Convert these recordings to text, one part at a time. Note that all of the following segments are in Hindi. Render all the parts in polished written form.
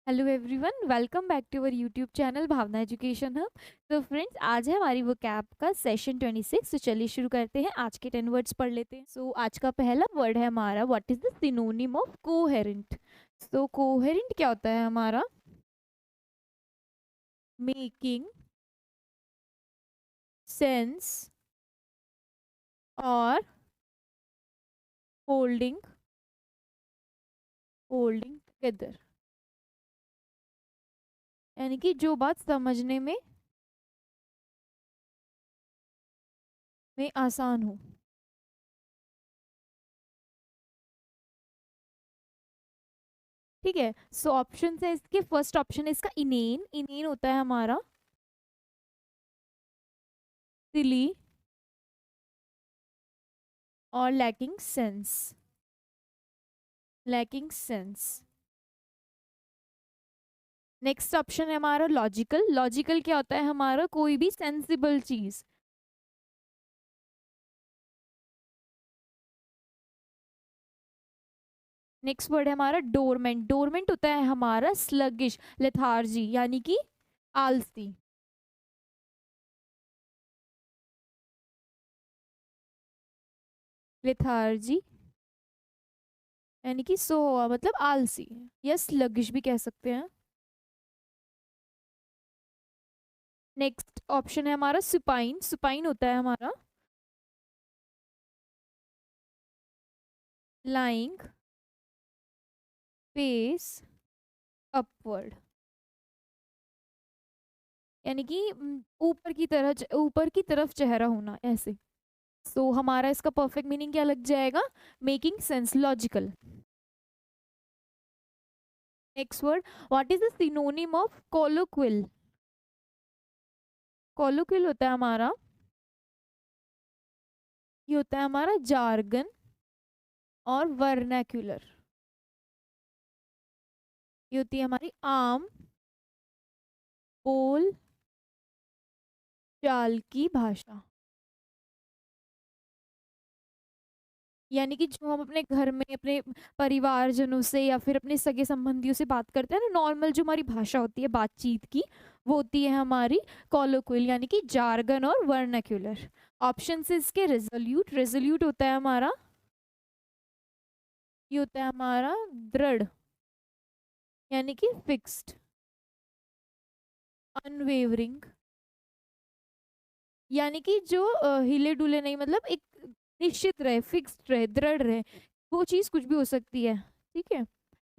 Hello everyone, welcome back to our YouTube channel Bhavna Education Hub. तो फ्रेंड्स, आज है हमारी वो कैब का सेशन 26। तो चलिए शुरू करते हैं। आज के 10 वर्ड्स पढ़ लेते हैं। आज का पहला वर्ड है हमारा, what is the synonym of coherent. Coherent क्या होता है हमारा? मेकिंग सेंस और होल्डिंग होल्डिंग टुगेदर, यानी कि जो बात समझने में आसान हो। ठीक है। ऑप्शन है इसके। फर्स्ट ऑप्शन है इसका इनेन। इनेन होता है हमारा सिली और lacking sense. Lacking sense. Next option है हमारा लॉजिकल। लॉजिकल क्या होता है हमारा? कोई भी सेंसिबल चीज। नेक्स्ट वर्ड है हमारा डोरमेंट। डोरमेंट होता है हमारा स्लगिश, लेथार्जी, यानी कि आलसी। लेथार्जी यानी कि सो हुआ, मतलब आलसी, या स्लगिश भी कह सकते हैं। नेक्स्ट ऑप्शन है हमारा सुपाइन। सुपाइन होता है हमारा लाइंग फेस अपवर्ड, यानी कि ऊपर की तरफ चेहरा होना, ऐसे। हमारा इसका परफेक्ट मीनिंग क्या लग जाएगा? Making sense, logical. Next word, what is the synonym of colloquial. Colloquial होता है हमारा, ये होता है हमारा जार्गन और वर्नाक्यूलर। ये होती है हमारी आम बोल चाल की भाषा, यानी कि जो हम अपने घर में अपने परिवारजनों से या फिर अपने सगे संबंधियों से बात करते हैं ना, नॉर्मल जो हमारी भाषा होती है बातचीत की, वो होती है हमारी कॉलोक्विल, यानी कि जार्गन और वर्नाक्यूलर। ऑप्शन से इसके रेजोल्यूट। रेजोल्यूट होता है हमारा, ये होता है हमारा दृढ़, यानी कि फिक्स्ड, अनवेवरिंग, यानी कि जो हिले डुले नहीं, मतलब एक निश्चित रहे, फिक्स्ड रहे, दृढ़ रहे। वो चीज कुछ भी हो सकती है। ठीक है।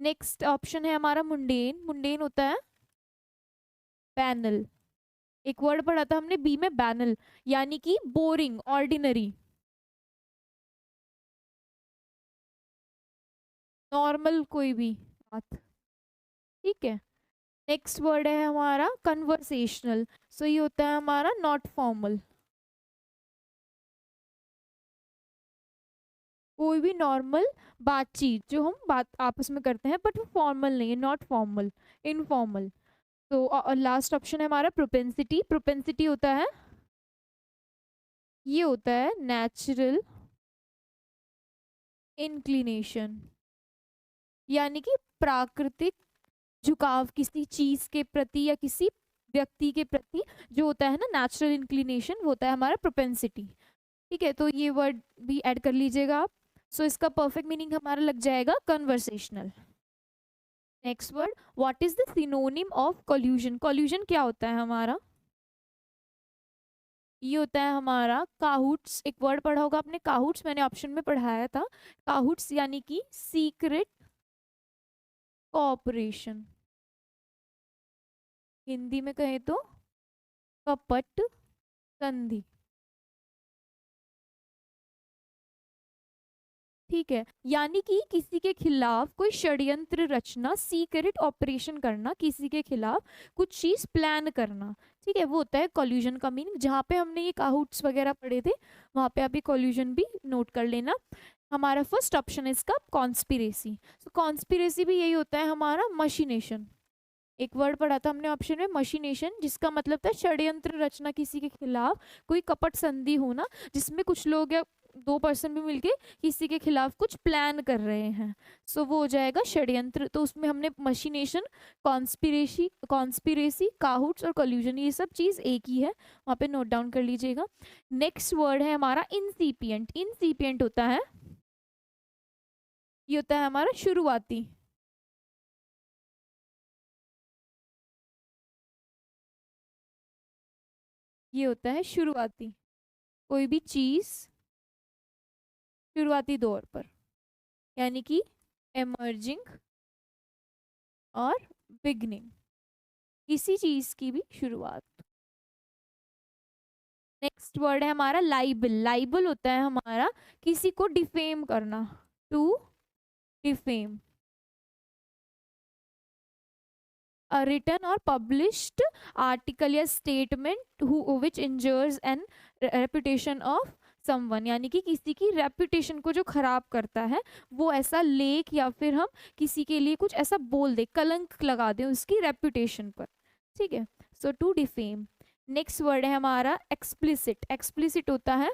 नेक्स्ट ऑप्शन है हमारा मुंडेन। मुंडेन होता है पैनल। एक वर्ड पढ़ा था हमने बी में, बैनल, यानी कि बोरिंग, ऑर्डिनरी, नॉर्मल कोई भी बात। ठीक है। नेक्स्ट वर्ड है हमारा कन्वर्सेशनल। ये होता है हमारा नॉट फॉर्मल, कोई भी नॉर्मल बातचीत जो हम बात आपस में करते हैं, बट वो फॉर्मल नहीं है, not formal, informal. Last option है हमारा प्रोपेंसिटी। प्रोपेंसिटी होता है, ये होता है नेचुरल इंक्लिनेशन, यानी कि प्राकृतिक झुकाव किसी चीज के प्रति या किसी व्यक्ति के प्रति जो होता है ना, नेचुरल इंक्लिनेशन, वो होता है हमारा प्रोपेंसिटी। ठीक है, तो ये वर्ड भी ऐड कर लीजिएगा आप। इसका परफेक्ट मीनिंग हमारा लग जाएगा conversational. Next word, what is the synonym of collusion. Collusion क्या होता है हमारा? ये होता है हमारा काहुट्स। एक वर्ड पढ़ा होगा आपने काहुट्स, मैंने ऑप्शन में पढ़ाया था। काहुट्स यानी कि सीक्रेट कोऑपरेशन, हिंदी में कहें तो कपट संधि। ठीक है, यानी कि किसी के खिलाफ कोई षड्यंत्र रचना, सीक्रेट ऑपरेशन करना, किसी के खिलाफ कुछ चीज प्लान करना। ठीक है, वो होता है कॉल्यूजन का मीनिंग। जहाँ पे हमने ये काहुट्स वगैरह पढ़े थे, वहां पे आप ये कॉल्यूजन भी नोट कर लेना। हमारा फर्स्ट ऑप्शन है इसका कॉन्स्पिरेसी। कॉन्स्पिरेसी भी यही होता है हमारा मशीनेशन। एक वर्ड पढ़ा था हमने ऑप्शन में, मशीनेशन, जिसका मतलब था षड्यंत्र रचना, किसी के खिलाफ कोई कपट संधि होना, जिसमें कुछ लोग या दो पर्सन भी मिलके किसी के खिलाफ कुछ प्लान कर रहे हैं, सो वो हो जाएगा षड्यंत्र। तो उसमें हमने मशीनेशन, कॉन्स्पिरेसी, काहुट्स और कॉल्यूजन, ये सब चीज़ एक ही है, वहाँ पे नोट डाउन कर लीजिएगा। नेक्स्ट वर्ड है हमारा इंसिपिएंट। इंसिपिएंट होता है, ये होता है हमारा शुरुआती। ये होता है शुरुआती, कोई भी चीज शुरुआती दौर पर, यानी कि एमर्जिंग और बिगनिंग, किसी चीज की भी शुरुआत। नेक्स्ट वर्ड है हमारा लाइबल। लाइबल होता है हमारा किसी को डिफेम करना, to defame. A written or published article या statement which injures and reputation of someone, यानी कि किसी की रेपुटेशन को जो खराब करता है, वो ऐसा लेख या फिर हम किसी के लिए कुछ ऐसा बोल दे, कलंक लगा दें उसकी रेपुटेशन पर, ठीक है। सो टू डिफेम। नेक्स्ट वर्ड है हमारा एक्सप्लिसिट। एक्सप्लिसिट होता है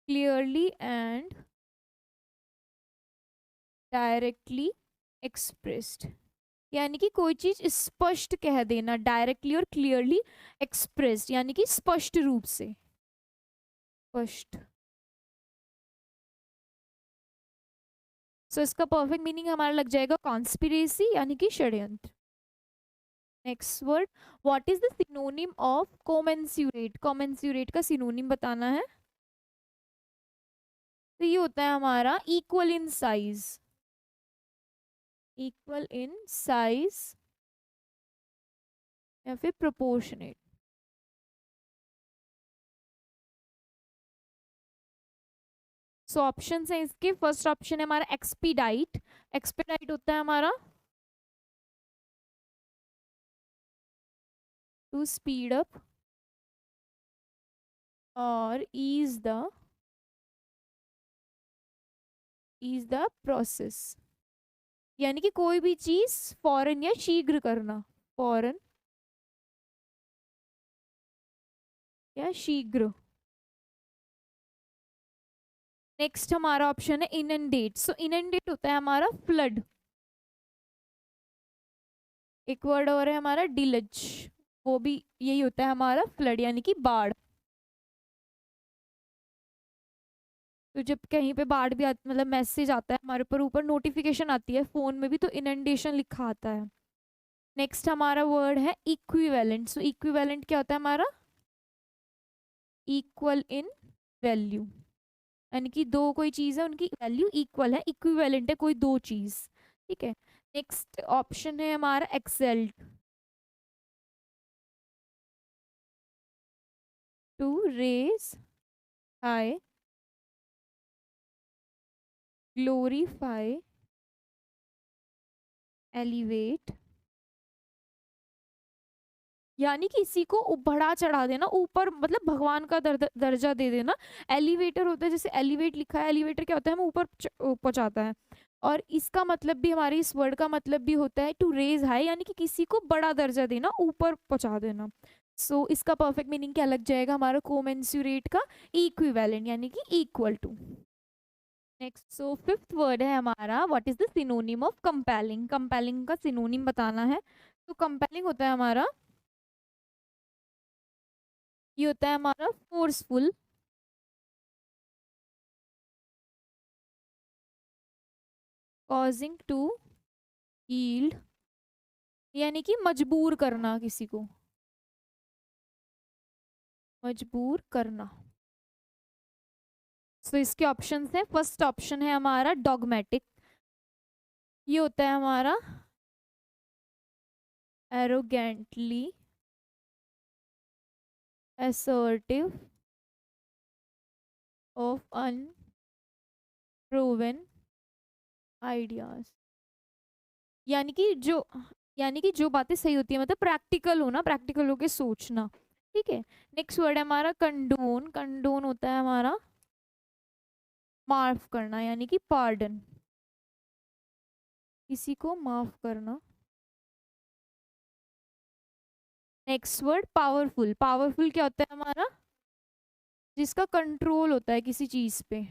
क्लियरली एंड डायरेक्टली एक्सप्रेस्ड, यानी कि कोई चीज स्पष्ट कह देना, डायरेक्टली और क्लियरली एक्सप्रेस्ड, यानी कि स्पष्ट रूप से, स्पष्ट। सो इसका परफेक्ट मीनिंग हमारा लग जाएगा कॉन्स्पिरेसी, यानी कि षड्यंत्र। Next word, what is the synonym of commensurate. Commensurate का सिनोनिम बताना है, तो ये होता है हमारा equal in size. Equal in size या फिर प्रोपोर्शनेट। सो ऑप्शन है इसके, फर्स्ट ऑप्शन है हमारा एक्सपीडाइट। एक्सपीडाइट होता है हमारा टू स्पीड अप और ease the प्रोसेस, यानी कि कोई भी चीज फौरन या शीघ्र करना, फौरन या शीघ्र। नेक्स्ट हमारा ऑप्शन है इनंडेट। सो इनंडेट होता है हमारा फ्लड। एक वर्ड और है हमारा डिलज, वो भी यही होता है हमारा फ्लड, यानी कि बाढ़। तो जब कहीं पे बाढ़ भी मतलब मैसेज आता है हमारे ऊपर नोटिफिकेशन आती है फोन में भी, तो इनंडेशन लिखा आता है। नेक्स्ट हमारा वर्ड है इक्विवेलेंट। सो इक्विवेलेंट क्या होता है हमारा, इक्वल इन वैल्यू, यानी कि दो कोई चीज है उनकी वैल्यू इक्वल है, इक्विवेलेंट है कोई दो चीज, ठीक है। नेक्स्ट ऑप्शन है हमारा exalt. To raise high, glorify, elevate, यानी किसी को बढ़ा चढ़ा देना, ऊपर मतलब भगवान का दर्जा दे देना। एलिवेटर होता है, जैसे एलिवेट लिखा है, एलिवेटर क्या होता है, हमें ऊपर पहुंचाता है। और इसका मतलब भी, हमारे इस वर्ड का मतलब भी होता है टू रेज हाई, यानी कि किसी को बड़ा दर्जा देना, ऊपर पहुंचा देना। सो इसका परफेक्ट मीनिंग क्या लग जाएगा हमारा कोमेंसुरेट का, इक्विवेलेंट, यानी कि equal to. Next, so fifth word है हमारा what is the synonym of compelling. Compelling का सिनोनिम बताना है। तो कंपेलिंग होता है हमारा, ये होता है हमारा फोर्सफुल, कॉजिंग टू यील्ड, यानी कि मजबूर करना, किसी को मजबूर करना। सो इसके ऑप्शंस हैं, फर्स्ट ऑप्शन है हमारा डॉगमेटिक। ये होता है हमारा arrogantly assertive of unproven ideas, यानी कि जो बातें सही होती है, मतलब प्रैक्टिकल होना, प्रैक्टिकल होके सोचना, ठीक है। नेक्स्ट वर्ड है हमारा कंडोन। कंडोन होता है हमारा माफ करना, यानी कि पार्डन, किसी को माफ करना। Next word powerful. पावरफुल क्या होता है हमारा? जिसका कंट्रोल होता है किसी चीज पे।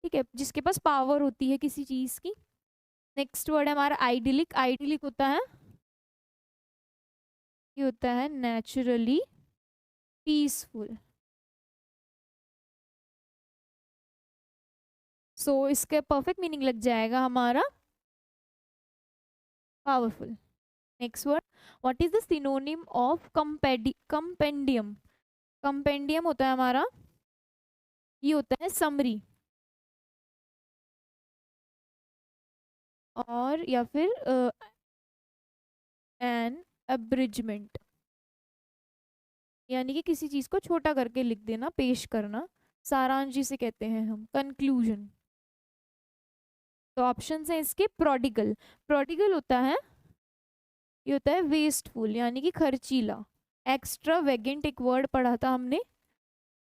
ठीक है, जिसके पास पावर होती है किसी चीज की। नेक्स्ट वर्ड है हमारा आइडिलिक। आइडिलिक होता है, ये होता है नेचुरली पीसफुल। सो इसके परफेक्ट मीनिंग लग जाएगा हमारा powerful. Next word, what is the synonym of compendium? Compendium होता है हमारा, ये होता है समरी, और या फिर एन अब्रिजमेंट, यानी कि किसी चीज को छोटा करके लिख देना, पेश करना। सारांश जिसे कहते हैं हम, कंक्लूजन। तो ऑप्शन है इसके प्रोडिगल। प्रोडिगल होता है, ये होता है वेस्टफुल, यानी कि खर्चीला। एक्स्ट्रा वेगेंट एक वर्ड पढ़ा था हमने,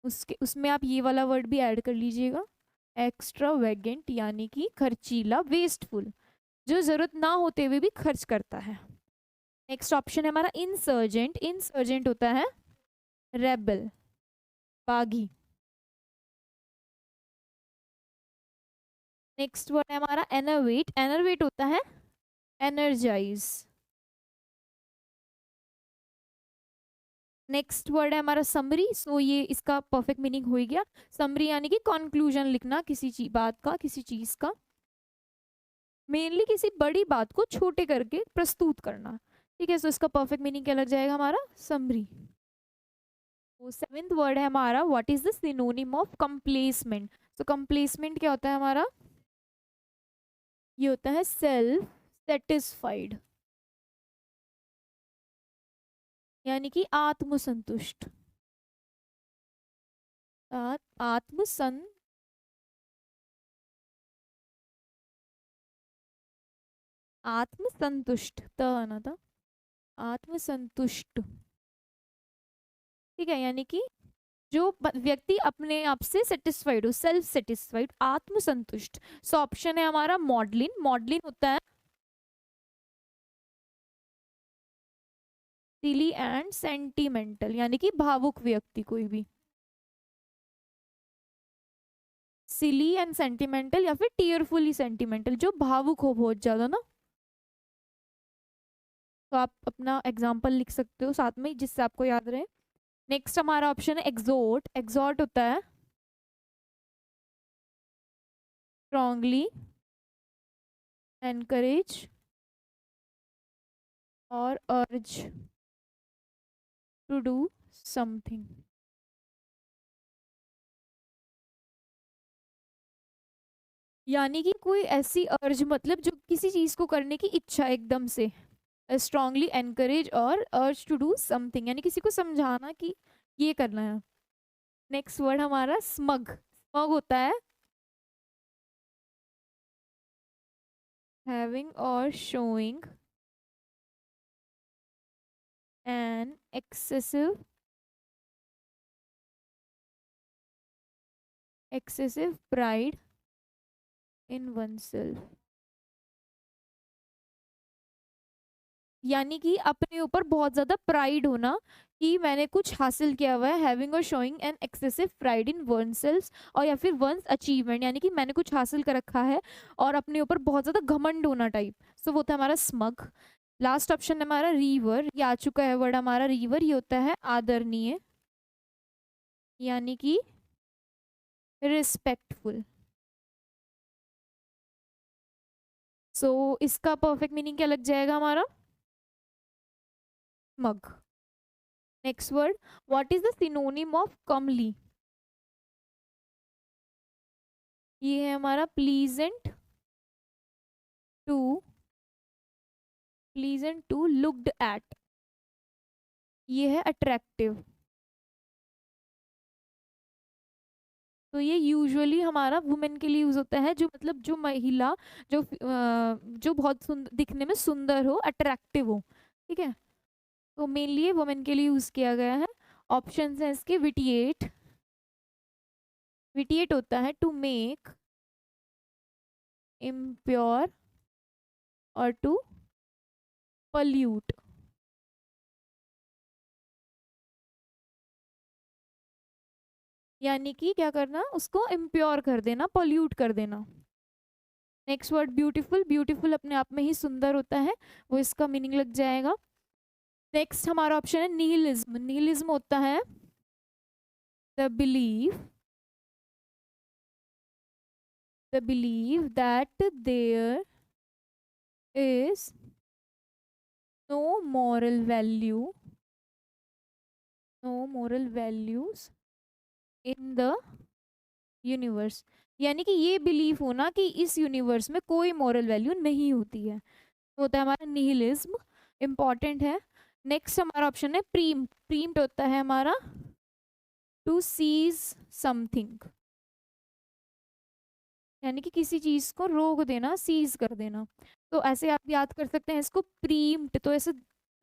उसके उसमें आप ये वाला वर्ड भी ऐड कर लीजिएगा। एक्स्ट्रा वेगेंट यानी कि खर्चीला, वेस्टफुल, जो जरूरत ना होते हुए भी खर्च करता है। नेक्स्ट ऑप्शन है हमारा इंसर्जेंट। इंसर्जेंट होता है रेबल, बागी। नेक्स्ट वर्ड है हमारा एनर्वेट। एनर्वेट होता है एनर्जाइज। नेक्स्ट वर्ड है हमारा समरी। सो ये इसका परफेक्ट मीनिंग हो ही गया। समरी यानी कि कंक्लूजन लिखना किसी चीज बात का, किसी चीज का। मेनली किसी बड़ी बात को छोटे करके प्रस्तुत करना। ठीक है, सो इसका परफेक्ट मीनिंग क्या लग जाएगा हमारा? समरी। तो सेवेंथ वर्ड है हमारा what is the synonym of complacent? तो कंप्लेसमेंट क्या होता है हमारा? ये होता है सेल्फ सेटिस्फाइड, यानी कि आत्मसंतुष्ट। आत्मसं आत्मसंतुष्ट त आना था, आत्मसंतुष्ट। ठीक है, यानी कि जो व्यक्ति अपने आप से सेटिस्फाइड हो, सेल्फ सेटिस्फाइड, आत्मसंतुष्ट। सो ऑप्शन है हमारा मॉडलिन। मॉडलिन होता है सिली एंड सेंटिमेंटल, यानी कि भावुक व्यक्ति कोई भी। सिली एंड सेंटिमेंटल या फिर टीयरफुली सेंटिमेंटल, जो भावुक हो बहुत ज्यादा ना। तो आप अपना एग्जाम्पल लिख सकते हो साथ में जिससे आपको याद रहे। नेक्स्ट हमारा ऑप्शन है एग्जोर्ट। एग्जॉर्ट होता है स्ट्रांगली एनकरेज और अर्ज टू डू समथिंग। यानी कि कोई ऐसी अर्ज, मतलब जो किसी चीज को करने की इच्छा एकदम से। स्ट्रांगली एनकरेज और अर्ज टू डू समथिंग, यानी किसी को समझाना कि ये करना है। नेक्स्ट वर्ड हमारा स्मग। स्मग होता है हैविंग और showing an excessive pride in oneself, यानी कि अपने ऊपर बहुत ज्यादा प्राइड होना कि मैंने कुछ हासिल किया हुआ है। हैविंग और showing an excessive pride in one self, और या फिर वंस अचीवमेंट, यानी कि मैंने कुछ हासिल कर रखा है और अपने ऊपर बहुत ज्यादा घमंड होना टाइप। सो वो था हमारा स्मग। लास्ट ऑप्शन है हमारा रीवर। ये आ चुका है वर्ड हमारा रीवर। ये होता है आदरणीय, यानी कि रिस्पेक्टफुल। सो इसका परफेक्ट मीनिंग क्या लग जाएगा हमारा? Mug. Next word, what is the synonym of comely? ये है हमारा pleasant to, pleasant to looked at. ये है अट्रैक्टिव। तो ये यूजुअली हमारा वुमेन के लिए यूज होता है, जो मतलब जो महिला जो बहुत दिखने में सुंदर हो, अट्रैक्टिव हो। ठीक है, तो मेनली ये वुमेन के लिए यूज किया गया है। ऑप्शन है इसके विटिएट। विटिएट होता है टू मेक इम्प्योर और टू pollute, यानी कि क्या करना, उसको इम्प्योर कर देना, पोल्यूट कर देना। नेक्स्ट वर्ड ब्यूटीफुल, ब्यूटीफुल अपने आप में ही सुंदर होता है, वो इसका मीनिंग लग जाएगा। नेक्स्ट हमारा ऑप्शन है निहिलिज्म। निहिलिज्म होता है the believe, the believe that there is no moral value, no moral values in the universe, यानी कि ये बिलीफ होना कि इस यूनिवर्स में कोई मॉरल वैल्यू नहीं होती है, तो होता है हमारा निहिलिज्म, इंपॉर्टेंट है। नेक्स्ट हमारा ऑप्शन है प्रीम। प्रीम्ड होता है हमारा टू सीज समथिंग, यानी कि किसी चीज को रोक देना, सीज कर देना। तो ऐसे आप याद कर सकते हैं इसको, प्रीम्ड तो ऐसे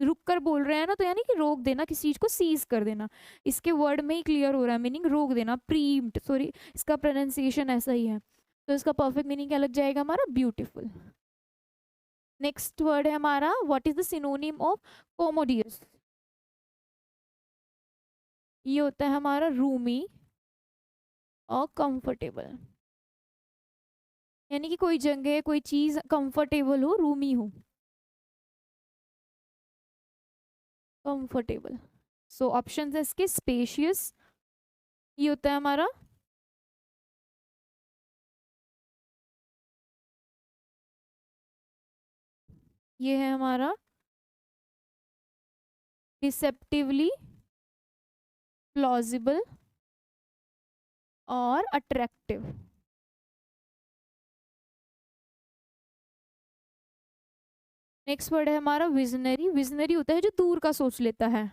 रुक कर बोल रहे हैं ना, तो यानी कि रोक देना, किसी चीज को सीज कर देना, इसके वर्ड में ही क्लियर हो रहा है मीनिंग, रोक देना, प्रीम्ड, सॉरी इसका प्रोनाउंसिएशन ऐसा ही है। तो इसका परफेक्ट मीनिंग क्या लग जाएगा हमारा, ब्यूटीफुल। नेक्स्ट वर्ड है हमारा, what is the synonym of commodious. ये होता है हमारा रूमी और कंफर्टेबल, यानी कि कोई जगह कोई चीज कंफर्टेबल हो, रूमी हो, कंफर्टेबल। सो ऑप्शन है इसके स्पेशियस, ये होता है हमारा ये है हमारा डिसेप्टिवली, प्लॉजिबल और अट्रैक्टिव। नेक्स्ट वर्ड है हमारा विजनरी। विजनरी होता है जो दूर का सोच लेता है,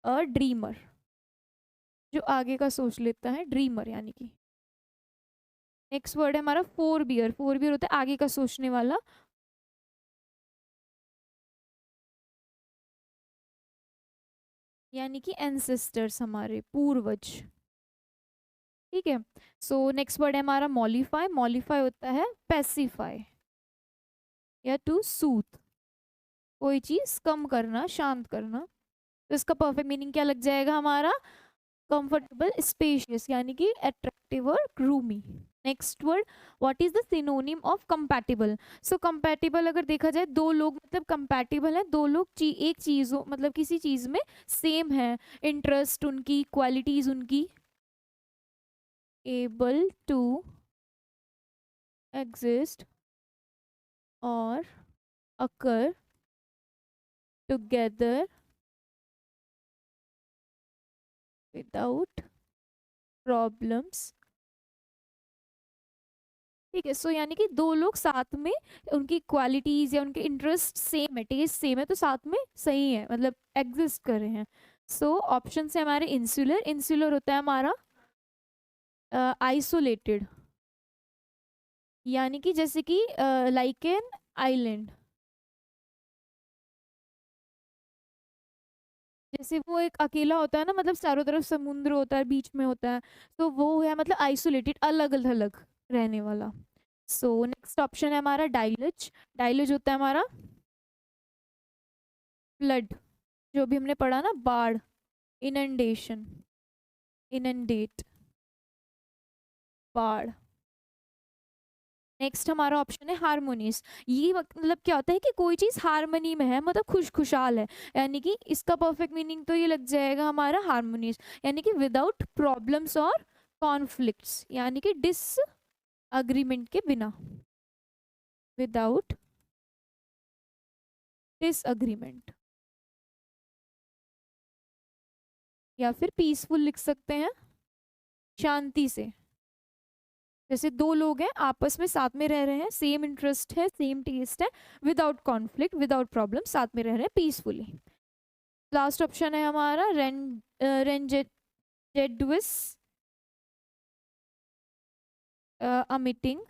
अ ड्रीमर, जो आगे का सोच लेता है, ड्रीमर यानी कि। नेक्स्ट वर्ड है हमारा फोर बियर। फोर बियर होता है आगे का सोचने वाला, यानी कि एंसेस्टर्स, हमारे पूर्वज, ठीक है। सो नेक्स्ट वर्ड है हमारा मॉलिफाई। मॉलिफाई होता है पैसिफाई या टू सूथ, कोई चीज कम करना, शांत करना। तो इसका परफेक्ट मीनिंग क्या लग जाएगा हमारा, कंफर्टेबल, स्पेशियस, यानी कि अट्रैक्टिव और groomy. Next word, what is the synonym of compatible. So compatible अगर देखा जाए, दो लोग मतलब कंपैटिबल है, दो लोग एक चीज हो, मतलब किसी चीज में सेम है, इंटरेस्ट उनकी, क्वालिटीज उनकी, एबल टू एग्जिस्ट और अकर टुगेदर विदाउट प्रॉब्लम्स, ठीक है। सो यानी कि दो लोग साथ में, उनकी क्वालिटीज या उनके इंटरेस्ट सेम है, टेस्ट सेम है, तो साथ में सही है, मतलब एग्जिस्ट कर रहे हैं। सो ऑप्शन से हमारे इंसुलर। इंसुलर होता है हमारा आइसोलेटेड, यानी कि जैसे कि लाइक एन आइलैंड, जैसे वो एक अकेला होता है ना, मतलब चारों तरफ समुद्र होता है, बीच में होता है, तो वो है मतलब आइसोलेटेड, अलग अलग रहने वाला। सो नेक्स्ट ऑप्शन है हमारा डाइलज। डाइलज होता है हमारा फ्लड, जो भी हमने पढ़ा ना, बाढ़, इनंडेशन, इनंडेट, बाढ़। नेक्स्ट हमारा ऑप्शन है हारमोनियस। ये मतलब क्या होता है कि कोई चीज हारमोनी में है, मतलब खुश खुशहाल है, यानी कि इसका परफेक्ट मीनिंग तो ये लग जाएगा हमारा हारमोनियस, यानी कि विदाउट प्रॉब्लम्स और कॉन्फ्लिक्ट्स, यानी कि डिस अग्रीमेंट के बिना, विदाउट डिसअग्रीमेंट, या फिर पीसफुल लिख सकते हैं, शांति से। जैसे दो लोग हैं आपस में साथ में रह रहे हैं, सेम इंटरेस्ट है, सेम टेस्ट है, विदाउट कॉन्फ्लिक्ट, विदाउट प्रॉब्लम, साथ में रह रहे हैं पीसफुली। लास्ट ऑप्शन है हमारा rendezvous, a meeting,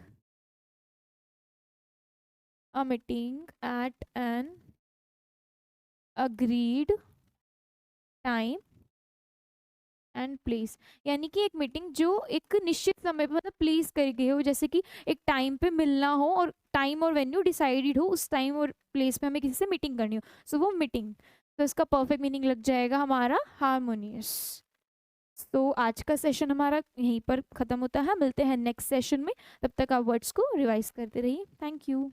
at an agreed time and place, यानी कि एक मीटिंग जो एक निश्चित समय पे मतलब प्लेस करी गई हो, जैसे कि एक टाइम पे मिलना हो और टाइम और वेन्यू डिसाइडेड हो, उस टाइम और प्लेस पे हमें किसी से मीटिंग करनी हो, सो वो मीटिंग। तो इसका परफेक्ट मीनिंग लग जाएगा हमारा हारमोनियस। तो आज का सेशन हमारा यहीं पर ख़त्म होता है, मिलते हैं नेक्स्ट सेशन में। तब तक आप वर्ड्स को रिवाइज करते रहिए। Thank you.